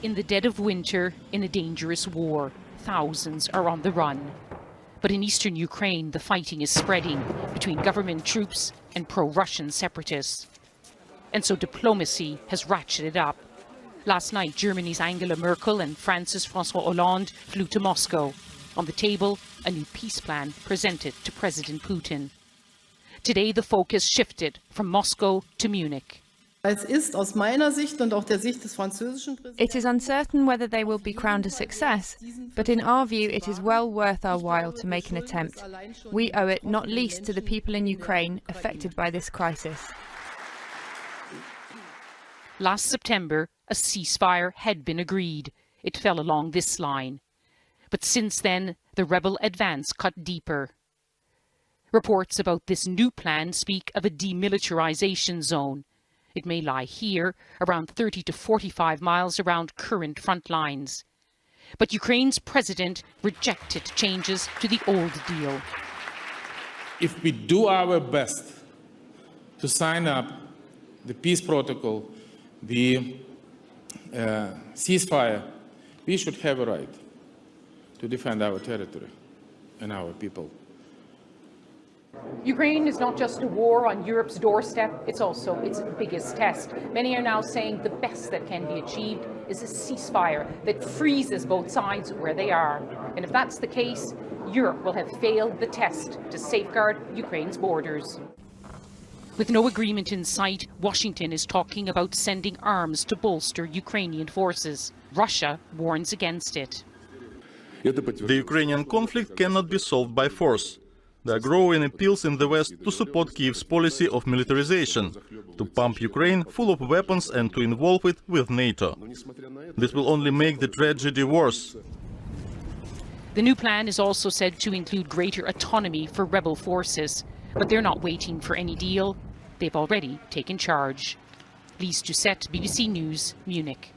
In the dead of winter, in a dangerous war, thousands are on the run. But in eastern Ukraine, the fighting is spreading between government troops and pro-Russian separatists. And so diplomacy has ratcheted up. Last night, Germany's Angela Merkel and France's President Hollande flew to Moscow. On the table, a new peace plan presented to President Putin. Today, the focus shifted from Moscow to Munich. It is uncertain whether they will be crowned a success, but in our view it is well worth our while to make an attempt. We owe it not least to the people in Ukraine affected by this crisis. Last September, a ceasefire had been agreed. It fell along this line. But since then, the rebel advance cut deeper. Reports about this new plan speak of a demilitarization zone. It may lie here, around 30 to 45 miles around current front lines. But Ukraine's president rejected changes to the old deal. If we do our best to sign up the peace protocol, the ceasefire, we should have a right to defend our territory and our people. Ukraine is not just a war on Europe's doorstep, it's also its biggest test. Many are now saying the best that can be achieved is a ceasefire that freezes both sides where they are. And if that's the case, Europe will have failed the test to safeguard Ukraine's borders. With no agreement in sight, Washington is talking about sending arms to bolster Ukrainian forces. Russia warns against it. The Ukrainian conflict cannot be solved by force. There are growing appeals in the West to support Kyiv's policy of militarization, to pump Ukraine full of weapons and to involve it with NATO. This will only make the tragedy worse. The new plan is also said to include greater autonomy for rebel forces, but they're not waiting for any deal. They've already taken charge. Lise Doucette, BBC News, Munich.